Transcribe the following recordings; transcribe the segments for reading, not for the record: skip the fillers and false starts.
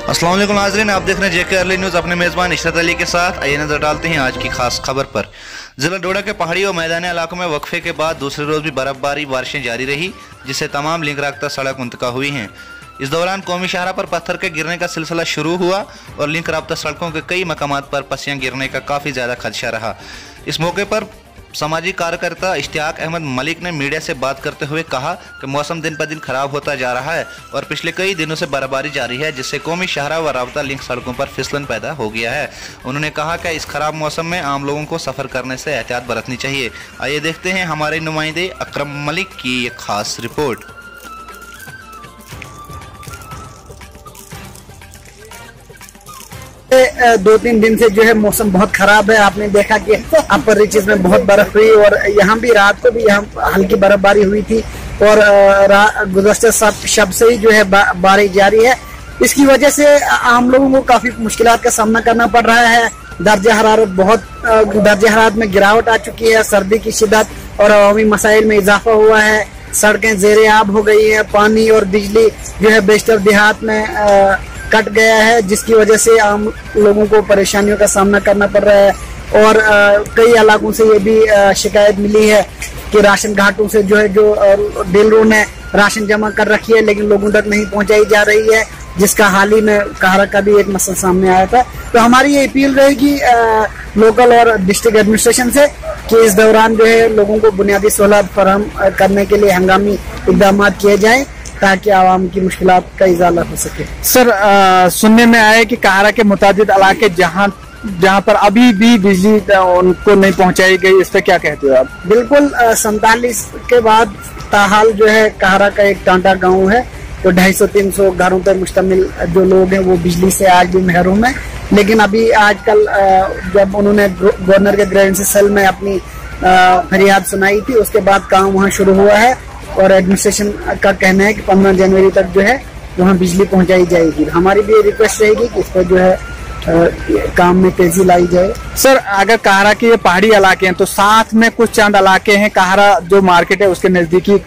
अस्सलाम वालेकुम नाज़रीन, आप देख रहे हैं जेके अर्ली न्यूज़ अपने मेज़बान इशरत अली के साथ। आइए नजर डालते हैं आज की खास खबर पर। जिला डोडा के पहाड़ी और मैदानी इलाकों में वक्फे के बाद दूसरे रोज भी बर्फबारी बारिशें जारी रही, जिससे तमाम लिंक रखता सड़क मुंतका हुई हैं। इस दौरान कौमी शाहरा पर पत्थर के गिरने का सिलसिला शुरू हुआ और लिंक रब्ता सड़कों के कई मकामात पर पसियां गिरने का काफ़ी ज़्यादा खदशा रहा। इस मौके पर समाजी कार्यकर्ता इश्तियाक अहमद मलिक ने मीडिया से बात करते हुए कहा कि मौसम दिन पर दिन खराब होता जा रहा है और पिछले कई दिनों से बर्फबारी जारी है, जिससे कौमी शाहरा व राबता लिंक सड़कों पर फिसलन पैदा हो गया है। उन्होंने कहा कि इस खराब मौसम में आम लोगों को सफ़र करने से एहतियात बरतनी चाहिए। आइए देखते हैं हमारे नुमाइंदे अकरम मलिक की एक खास रिपोर्ट। 2-3 दिन से जो है मौसम बहुत खराब है। आपने देखा कि अपर रीचेस में बहुत बर्फ हुई और यहाँ भी रात को भी यहाँ हल्की बर्फबारी हुई थी और गुज़श्ता शब से ही जो है बारिश जारी है। इसकी वजह से आम लोगों को काफी मुश्किलात का सामना करना पड़ रहा है। दर्जा हरारत में गिरावट आ चुकी है, सर्दी की शिद्दत और अवामी मसाइल में इजाफा हुआ है। सड़कें ज़ेरे आब हो गई है, पानी और बिजली जो है बेशतर देहात में कट गया है, जिसकी वजह से आम लोगों को परेशानियों का सामना करना पड़ रहा है। और कई इलाकों से ये भी शिकायत मिली है कि राशन घाटों से जो डीलरों ने राशन जमा कर रखी है लेकिन लोगों तक नहीं पहुंचाई जा रही है, जिसका हाल ही में काहरा का भी एक मसला सामने आया था। तो हमारी ये अपील रहेगी लोकल और डिस्ट्रिक्ट एडमिनिस्ट्रेशन से कि इस दौरान जो है लोगों को बुनियादी सहूलत फराहम करने के लिए हंगामी इक़दाम किए जाएं ताकि आवाम की मुश्किलात का इजाला हो सके। सर, सुनने में आया कि काहरा के मुतादिद इलाके जहाँ पर अभी भी बिजली उनको नहीं पहुँचाई गई, इस पर क्या कहते हो आप? बिल्कुल, 47 के बाद ताहाल जो है काहरा का एक टांटा गांव है, तो 250-300 घरों पर मुश्तमिल जो लोग हैं वो बिजली से आज भी महरूम है। लेकिन अभी आजकल जब उन्होंने गवर्नर के ग्रीवेंस सेल में अपनी फरियाद सुनाई थी, उसके बाद काम वहाँ शुरू हुआ है और एडमिनिस्ट्रेशन का कहना है कि 15 जनवरी तक जो है वहाँ बिजली पहुँचाई जाएगी। हमारी भी रिक्वेस्ट रहेगी कि इस पर जो है काम में तेजी लाई जाए। सर, अगर काहरा के ये पहाड़ी इलाके हैं तो साथ में कुछ चंद इलाके हैं, काहरा जो मार्केट है उसके नजदीकी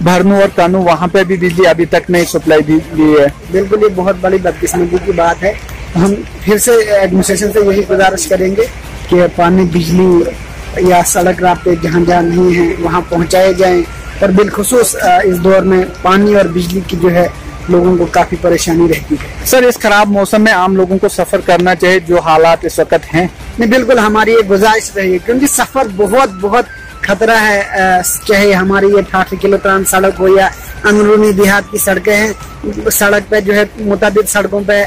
भरनू और कानू, वहाँ पे भी बिजली अभी तक नहीं सप्लाई दी है। बिल्कुल, ये बहुत बड़ी बदकिस्मती की बात है। हम फिर से एडमिनिस्ट्रेशन से यही गुजारिश करेंगे कि पानी, बिजली या सड़क रास्ते जहाँ जहाँ नहीं है वहाँ पहुँचाए जाएं और बिलखुसूस इस दौर में पानी और बिजली की जो है लोगों को काफी परेशानी रहती है। सर, इस खराब मौसम में आम लोगों को सफर करना चाहिए जो हालात इस वक्त हैं? नहीं, बिल्कुल हमारी ये गुजारिश रही, क्योंकि सफर बहुत खतरा है। चाहे हमारी ये 68 किलोमीटर सड़क हो या अंदरूनी देहात की सड़कें हैं, सड़क पे जो है मुताबिक सड़कों पे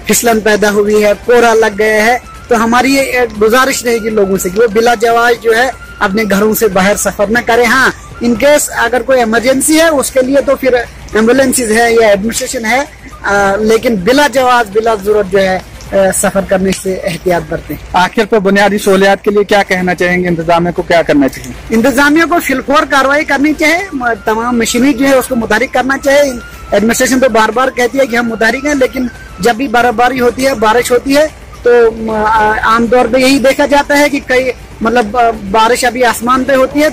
फिसलन पैदा हुई है, कोहरा लग गया है। तो हमारी ये गुजारिश रहेगी लोगों से कि वो बिला जवाज जो है अपने घरों से बाहर सफर न करें। हाँ, इन केस अगर कोई इमरजेंसी है उसके लिए तो फिर एम्बुलेंसेज है या एडमिनिस्ट्रेशन है, लेकिन बिला जवाज बिला जरूरत जो है सफर करने से एहतियात बरतें। आखिर पर बुनियादी सहूलियात के लिए क्या कहना चाहेंगे? इंतजामिया को क्या करना चाहिए? इंतजामिया को फिलफौर कार्रवाई करनी चाहिए, तमाम मशीनरी जो है उसको मुतहरिक करना चाहिए। एडमिनिस्ट्रेशन तो बार बार कहती है कि हम मुतहरिक हैं, लेकिन जब भी बर्फबारी होती है, बारिश होती है, तो आमतौर पर यही देखा जाता है कि कई बारिश अभी आसमान पे होती है तो